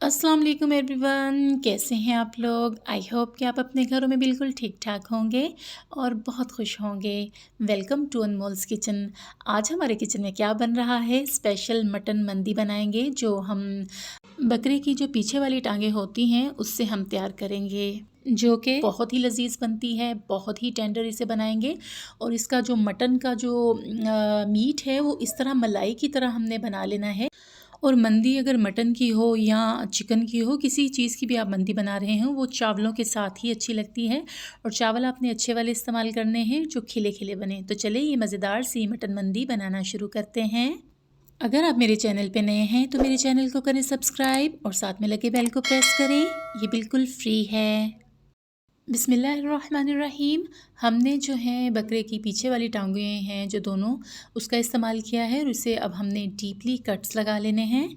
अस्सलाम वालेकुम एवरीवन, कैसे हैं आप लोग। आई होप कि आप अपने घरों में बिल्कुल ठीक ठाक होंगे और बहुत खुश होंगे। Welcome to Anmol's kitchen. आज हमारे किचन में क्या बन रहा है, स्पेशल मटन मंदी बनाएंगे जो हम बकरे की जो पीछे वाली टांगें होती हैं उससे हम तैयार करेंगे, जो कि बहुत ही लजीज बनती है। बहुत ही टेंडर इसे बनाएंगे और इसका जो मटन का जो मीट है वो इस तरह मलाई की तरह हमने बना लेना है। और मंदी अगर मटन की हो या चिकन की हो, किसी चीज़ की भी आप मंदी बना रहे हो, वो चावलों के साथ ही अच्छी लगती है। और चावल आपने अच्छे वाले इस्तेमाल करने हैं जो खिले खिले बने। तो चले ये मज़ेदार सी मटन मंदी बनाना शुरू करते हैं। अगर आप मेरे चैनल पे नए हैं तो मेरे चैनल को करें सब्सक्राइब और साथ में लगे बेल को प्रेस करें। ये बिल्कुल फ्री है। बिस्मिल्लाहिर्रहमानिर्रहीम। हमने जो है बकरे की पीछे वाली टांगें हैं जो दोनों, उसका इस्तेमाल किया है और उसे अब हमने डीपली कट्स लगा लेने हैं।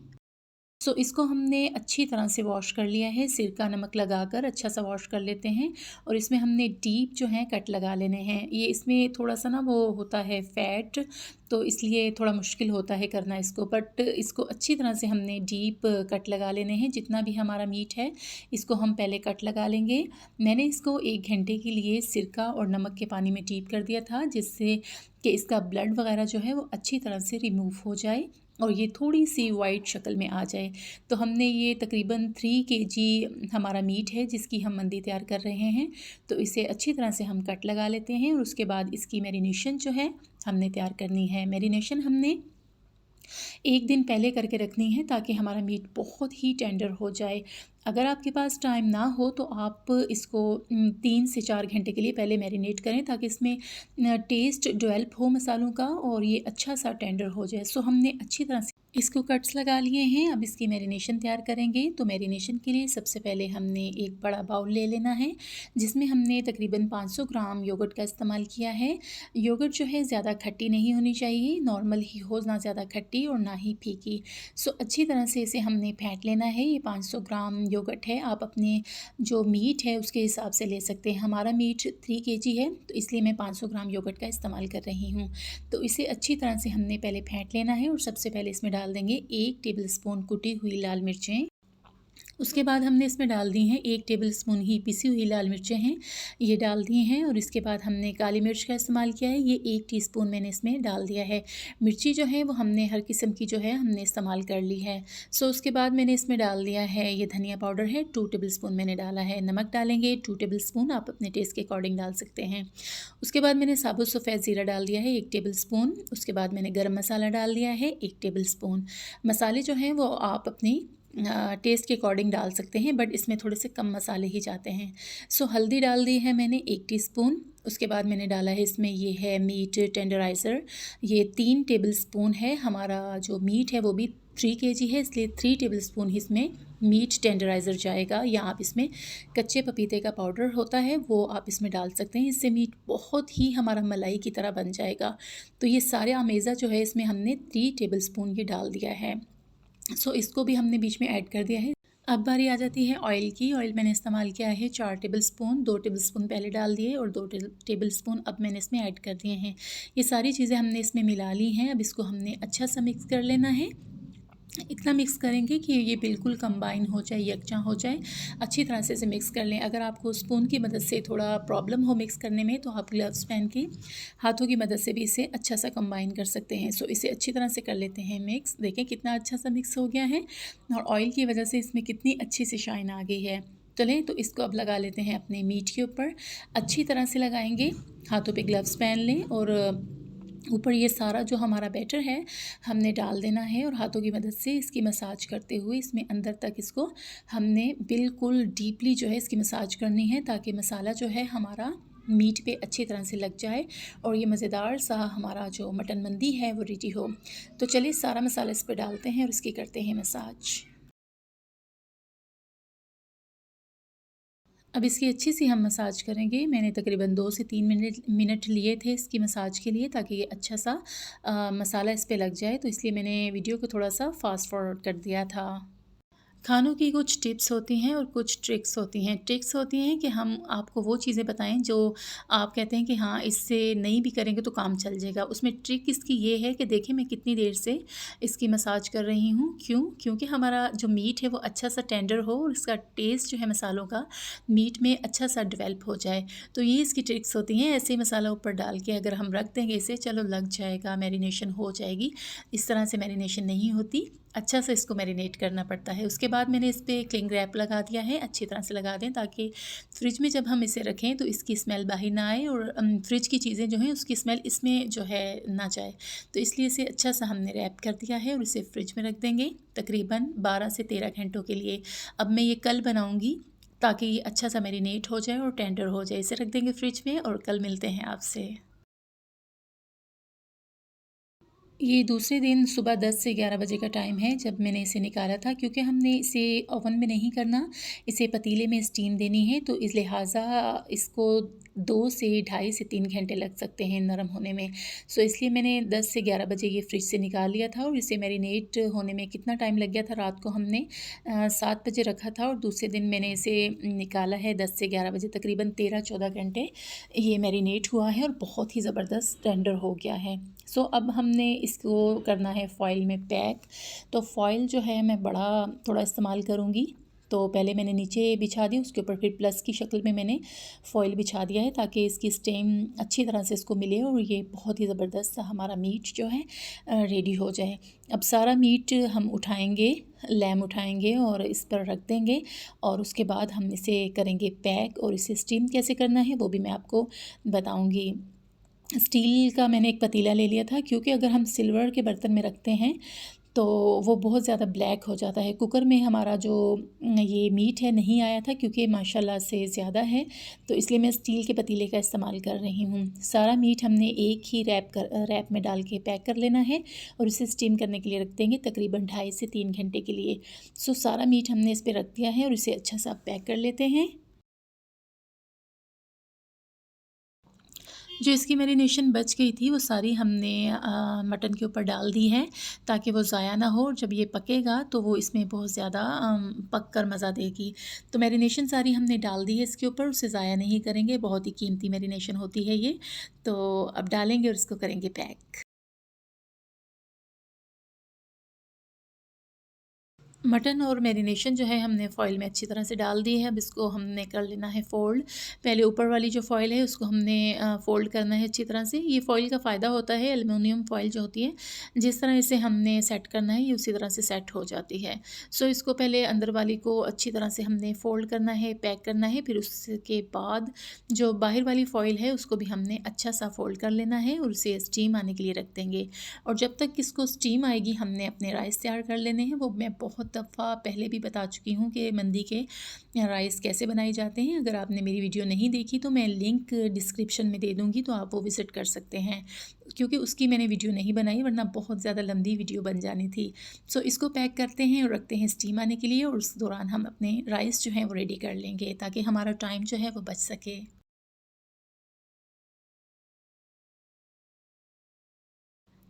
इसको हमने अच्छी तरह से वॉश कर लिया है, सिरका नमक लगाकर अच्छा सा वॉश कर लेते हैं। और इसमें हमने डीप जो है कट लगा लेने हैं। ये इसमें थोड़ा सा ना वो होता है फ़ैट, तो इसलिए थोड़ा मुश्किल होता है करना इसको, बट इसको अच्छी तरह से हमने डीप कट लगा लेने हैं। जितना भी हमारा मीट है इसको हम पहले कट लगा लेंगे। मैंने इसको 1 घंटे के लिए सिरका और नमक के पानी में डीप कर दिया था, जिससे कि इसका ब्लड वगैरह जो है वो अच्छी तरह से रिमूव हो जाए और ये थोड़ी सी वाइट शक्ल में आ जाए। तो हमने ये तकरीबन 3 kg हमारा मीट है जिसकी हम मंदी तैयार कर रहे हैं। तो इसे अच्छी तरह से हम कट लगा लेते हैं और उसके बाद इसकी मैरिनेशन जो है हमने तैयार करनी है। मैरिनेशन हमने 1 दिन पहले करके रखनी है ताकि हमारा मीट बहुत ही टेंडर हो जाए। अगर आपके पास टाइम ना हो तो आप इसको 3 से 4 घंटे के लिए पहले मैरिनेट करें ताकि इसमें टेस्ट डेवलप हो मसालों का और ये अच्छा सा टेंडर हो जाए। हमने अच्छी तरह से इसको कट्स लगा लिए हैं। अब इसकी मैरिनेशन तैयार करेंगे। तो मैरिनेशन के लिए सबसे पहले हमने एक बड़ा बाउल ले लेना है जिसमें हमने तकरीबन 500 ग्राम योगर्ट का इस्तेमाल किया है। योगर्ट जो है ज़्यादा खट्टी नहीं होनी चाहिए, नॉर्मल ही हो, ना ज़्यादा खट्टी और ना ही फीकी। अच्छी तरह से इसे हमने फेंट लेना है। ये 500 ग्राम योगर्ट है, आप अपने जो मीट है उसके हिसाब से ले सकते हैं। हमारा मीट 3 kg है तो इसलिए मैं 500 ग्राम योगर्ट का इस्तेमाल कर रही हूँ। तो इसे अच्छी तरह से हमने पहले फेंट लेना है और सबसे पहले इसमें डाल देंगे 1 टेबलस्पून कुटी हुई लाल मिर्चें। उसके बाद हमने इसमें डाल दी हैं 1 टेबलस्पून ही पिसी हुई लाल मिर्चें हैं, ये डाल दी हैं। और इसके बाद हमने काली मिर्च का इस्तेमाल किया है, ये 1 टीस्पून मैंने इसमें डाल दिया है। मिर्ची जो है वो हमने हर किस्म की जो है हमने इस्तेमाल कर ली है। उसके बाद मैंने इसमें डाल दिया है, ये धनिया पाउडर है 2 टेबलस्पून मैंने डाला है। नमक डालेंगे 2 टेबलस्पून, आप अपने टेस्ट के अकॉर्डिंग डाल सकते हैं। उसके बाद मैंने साबुत सफ़ेद ज़ीरा डाल दिया है 1 टेबलस्पून। उसके बाद मैंने गरम मसाला डाल दिया है 1 टेबलस्पून। मसाले जो हैं वो आप अपनी टेस्ट के अकॉर्डिंग डाल सकते हैं, बट इसमें थोड़े से कम मसाले ही जाते हैं। हल्दी डाल दी है मैंने 1 टीस्पून। उसके बाद मैंने डाला है इसमें, ये है मीट टेंडराइज़र, ये 3 टेबलस्पून है। हमारा जो मीट है वो भी 3 kg है, इसलिए 3 टेबलस्पून ही इसमें मीट टेंडराइज़र जाएगा। या आप इसमें कच्चे पपीते का पाउडर होता है वो आप इसमें डाल सकते हैं, इससे मीट बहुत ही हमारा मलाई की तरह बन जाएगा। तो ये सारे अमेज़ा जो है इसमें हमने 3 टेबलस्पून ये डाल दिया है। इसको भी हमने बीच में ऐड कर दिया है। अब बारी आ जाती है ऑयल की। ऑयल मैंने इस्तेमाल किया है 4 टेबलस्पून, 2 टेबलस्पून पहले डाल दिए और 2 टेबलस्पून अब मैंने इसमें ऐड कर दिए हैं। ये सारी चीज़ें हमने इसमें मिला ली हैं। अब इसको हमने अच्छा सा मिक्स कर लेना है। इतना मिक्स करेंगे कि ये बिल्कुल कंबाइन हो जाए, यकजा हो जाए। अच्छी तरह से इसे मिक्स कर लें। अगर आपको स्पून की मदद से थोड़ा प्रॉब्लम हो मिक्स करने में तो आप ग्लव्स पहन के हाथों की मदद से भी इसे अच्छा सा कंबाइन कर सकते हैं। इसे अच्छी तरह से कर लेते हैं मिक्स। देखें कितना अच्छा सा मिक्स हो गया है और ऑयल की वजह से इसमें कितनी अच्छी सी शाइन आ गई है। चलें तो इसको अब लगा लेते हैं अपने मीट के ऊपर। अच्छी तरह से लगाएंगे, हाथों पे ग्लव्स पहन लें और ऊपर ये सारा जो हमारा बैटर है हमने डाल देना है और हाथों की मदद से इसकी मसाज करते हुए इसमें अंदर तक इसको हमने बिल्कुल डीपली जो है इसकी मसाज करनी है ताकि मसाला जो है हमारा मीट पे अच्छी तरह से लग जाए और ये मज़ेदार सा हमारा जो मटन मंदी है वो रेडी हो। तो चलिए सारा मसाला इस पर डालते हैं और इसकी करते हैं मसाज। अब इसकी अच्छी सी हम मसाज करेंगे। मैंने तकरीबन 2 से 3 मिनट लिए थे इसकी मसाज के लिए ताकि ये अच्छा सा मसाला इस पे लग जाए, तो इसलिए मैंने वीडियो को थोड़ा सा फास्ट फॉरवर्ड कर दिया था। खानों की कुछ टिप्स होती हैं और कुछ ट्रिक्स होती हैं। ट्रिक्स होती हैं कि हम आपको वो चीज़ें बताएँ जो आप कहते हैं कि हाँ, इससे नहीं भी करेंगे तो काम चल जाएगा। उसमें ट्रिक इसकी ये है कि देखिए मैं कितनी देर से इसकी मसाज कर रही हूँ। क्यों? क्योंकि हमारा जो मीट है वो अच्छा-सा टेंडर हो और इसका टेस्ट जो है मसालों का मीट में अच्छा-सा डेवलप हो जाए। तो ये इसकी ट्रिक्स होती हैं। ऐसे ही मसाला ऊपर डाल के अगर हम रख देंगे इसे, चलो लग जाएगा, मैरिनेशन हो जाएगी। इस तरह से मैरिनेशन नहीं होती। अच्छा से इसको मैरिनेट करना पड़ता है। उसके बाद मैंने इस पे क्लिंग रैप लगा दिया है, अच्छी तरह से लगा दें ताकि फ्रिज में जब हम इसे रखें तो इसकी स्मेल बाहर ना आए और फ्रिज की चीज़ें जो हैं उसकी स्मेल इसमें जो है ना जाए। तो इसलिए इसे अच्छा सा हमने रैप कर दिया है और इसे फ्रिज में रख देंगे तकरीबन 12 से 13 घंटों के लिए। अब मैं ये कल बनाऊँगी ताकि ये अच्छा सा मैरिनेट हो जाए और टेंडर हो जाए। इसे रख देंगे फ्रिज में और कल मिलते हैं आपसे। ये दूसरे दिन सुबह 10 से 11 बजे का टाइम है जब मैंने इसे निकाला था, क्योंकि हमने इसे ओवन में नहीं करना, इसे पतीले में स्टीम देनी है, तो इस लिहाजा इसको 2 से ढाई से 3 घंटे लग सकते हैं नरम होने में। सो इसलिए मैंने 10 से 11 बजे ये फ्रिज से निकाल लिया था और इसे मैरिनेट होने में कितना टाइम लग गया था, रात को हमने 7 बजे रखा था और दूसरे दिन मैंने इसे निकाला है 10 से 11 बजे, तकरीबन 13-14 घंटे ये मैरिनेट हुआ है और बहुत ही ज़बरदस्त टेंडर हो गया है। सो अब हमने इसको करना है फ़ॉइल में पैक। तो फ़ॉइल जो है मैं बड़ा थोड़ा इस्तेमाल करूँगी। तो पहले मैंने नीचे बिछा दी, उसके ऊपर फिर प्लस की शक्ल में मैंने फ़ॉइल बिछा दिया है ताकि इसकी स्टेम अच्छी तरह से इसको मिले और ये बहुत ही ज़बरदस्त सा हमारा मीट जो है रेडी हो जाए। अब सारा मीट हम उठाएँगे, लैम उठाएँगे और इस पर रख देंगे और उसके बाद हम इसे करेंगे पैक और इसे स्टीम कैसे करना है वो भी मैं आपको बताऊँगी। स्टील का मैंने एक पतीला ले लिया था, क्योंकि अगर हम सिल्वर के बर्तन में रखते हैं तो वो बहुत ज़्यादा ब्लैक हो जाता है। कुकर में हमारा जो ये मीट है नहीं आया था क्योंकि माशाल्लाह से ज़्यादा है, तो इसलिए मैं स्टील के पतीले का इस्तेमाल कर रही हूँ। सारा मीट हमने एक ही रैप में डाल के पैक कर लेना है और उसे स्टीम करने के लिए रख देंगे तकरीबन 2.5 से 3 घंटे के लिए। सो सारा मीट हमने इस पर रख दिया है और इसे अच्छा सा पैक कर लेते हैं। जो इसकी मैरिनेशन बच गई थी वो सारी हमने मटन के ऊपर डाल दी है ताकि वो ज़ाया ना हो, और जब ये पकेगा तो वो इसमें बहुत ज़्यादा पक कर मज़ा देगी। तो मैरिनेशन सारी हमने डाल दी है इसके ऊपर, उसे ज़ाया नहीं करेंगे, बहुत ही कीमती मैरिनेशन होती है ये। तो अब डालेंगे और इसको करेंगे पैक। मटन और मैरिनेशन जो है हमने फ़ॉइल में अच्छी तरह से डाल दी है। अब इसको हमने कर लेना है फ़ोल्ड। पहले ऊपर वाली जो फ़ॉइल है उसको हमने फ़ोल्ड करना है अच्छी तरह से। ये फ़ॉइल का फ़ायदा होता है, एल्युमिनियम फ़ॉइल जो होती है, जिस तरह इसे हमने सेट करना है ये उसी तरह से सेट हो जाती है। सो इसको पहले अंदर वाली को अच्छी तरह से हमने फ़ोल्ड करना है, पैक करना है, फिर उसके बाद जो बाहर वाली फ़ॉइल है उसको भी हमने अच्छा सा फ़ोल्ड कर लेना है और उसे स्टीम आने के लिए रख देंगे। और जब तक इसको स्टीम आएगी हमने अपने राइस तैयार कर लेने हैं। वो मैं बहुत दफ़ा पहले भी बता चुकी हूँ कि मंदी के राइस कैसे बनाए जाते हैं। अगर आपने मेरी वीडियो नहीं देखी तो मैं लिंक डिस्क्रिप्शन में दे दूँगी, तो आप वो विज़िट कर सकते हैं, क्योंकि उसकी मैंने वीडियो नहीं बनाई वरना बहुत ज़्यादा लंबी वीडियो बन जानी थी। सो इसको पैक करते हैं और रखते हैं स्टीम आने के लिए, और उस दौरान हम अपने राइस जो हैं वो रेडी कर लेंगे ताकि हमारा टाइम जो है वो बच सके।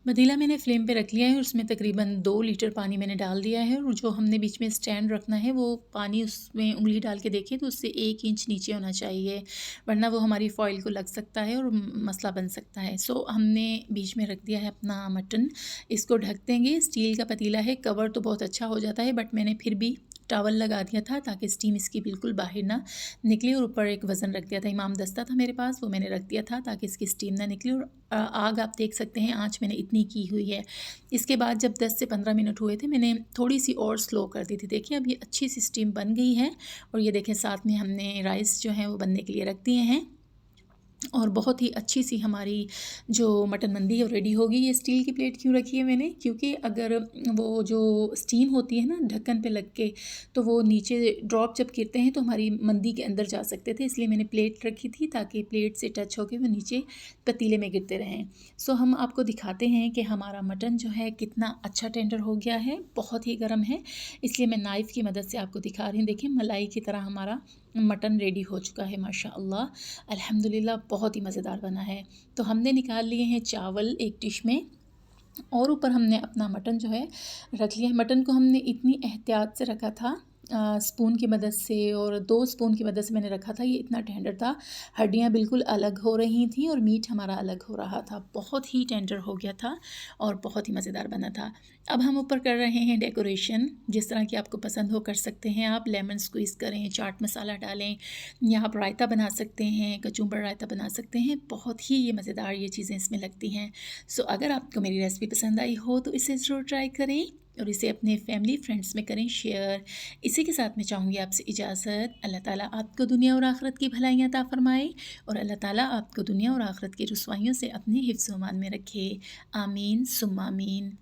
पतीला मैंने फ्लेम पे रख लिया है और उसमें तकरीबन 2 लीटर पानी मैंने डाल दिया है, और जो हमने बीच में स्टैंड रखना है वो पानी उसमें उँगली डाल के देखें तो उससे 1 इंच नीचे होना चाहिए, वरना वो हमारी फ़ॉइल को लग सकता है और मसला बन सकता है। सो हमने बीच में रख दिया है अपना मटन, इसको ढक देंगे। स्टील का पतीला है, कवर तो बहुत अच्छा हो जाता है, बट मैंने फिर भी टॉवल लगा दिया था ताकि स्टीम इसकी बिल्कुल बाहर ना निकले, और ऊपर एक वज़न रख दिया था, इमाम दस्ता था मेरे पास, वो मैंने रख दिया था ताकि इसकी स्टीम ना निकले। और आग आप देख सकते हैं, आँच मैंने इतनी की हुई है। इसके बाद जब 10 से 15 मिनट हुए थे मैंने थोड़ी-सी और स्लो कर दी थी। देखिए अब ये अच्छी सी स्टीम बन गई है, और ये देखें साथ में हमने राइस जो हैं वो बनने के लिए रख दिए हैं, और बहुत ही अच्छी सी हमारी जो मटन मंदी है वो रेडी होगी। ये स्टील की प्लेट क्यों रखी है मैंने, क्योंकि अगर वो जो स्टीम होती है ना ढक्कन पे लग के, तो वो नीचे ड्रॉप जब गिरते हैं तो हमारी मंदी के अंदर जा सकते थे, इसलिए मैंने प्लेट रखी थी ताकि प्लेट से टच होकर वो नीचे पतीले में गिरते रहें। सो हम आपको दिखाते हैं कि हमारा मटन जो है कितना अच्छा टेंडर हो गया है, बहुत ही गर्म है, इसलिए मैं नाइफ़ की मदद से आपको दिखा रही हूँ। देखिए मलाई की तरह हमारा मटन रेडी हो चुका है माशाअल्लाह। अल्हम्दुलिल्लाह बहुत ही मज़ेदार बना है। तो हमने निकाल लिए हैं चावल एक डिश में, और ऊपर हमने अपना मटन जो है रख लिया है। मटन को हमने इतनी एहतियात से रखा था, स्पून की मदद से, और 2 स्पून की मदद से मैंने रखा था। ये इतना टेंडर था, हड्डियाँ बिल्कुल अलग हो रही थी और मीट हमारा अलग हो रहा था। बहुत ही टेंडर हो गया था और बहुत ही मज़ेदार बना था। अब हम ऊपर कर रहे हैं डेकोरेशन, जिस तरह की आपको पसंद हो कर सकते हैं आप। लेमन स्क्वीज़ करें, चाट मसाला डालें, या आप रायता बना सकते हैं, कचुम्बर रायता बना सकते हैं। बहुत ही ये मज़ेदार ये चीज़ें इसमें लगती हैं। सो अगर आपको मेरी रेसिपी पसंद आई हो तो इसे ज़रूर ट्राई करें और इसे अपने फैमिली फ्रेंड्स में करें शेयर। इसी के साथ मैं चाहूँगी आपसे इजाज़त। अल्लाह ताला आपको दुनिया और आखिरत की भलाइयाँ अता फ़रमाए और अल्लाह ताला आपको दुनिया और आखिरत की रुसवाइयों से अपने हिफ्ज़ व अमान में रखे। आमीन सुम्मा आमीन।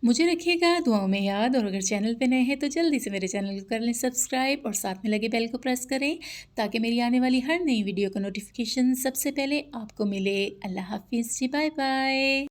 मुझे रखिएगा दुआओं में याद, और अगर चैनल पे नए हैं तो जल्दी से मेरे चैनल को कर लें सब्सक्राइब और साथ में लगे बेल को प्रेस करें ताकि मेरी आने वाली हर नई वीडियो का नोटिफिकेशन सबसे पहले आपको मिले। अल्लाह हाफ़िज़ जी, बाय बाय।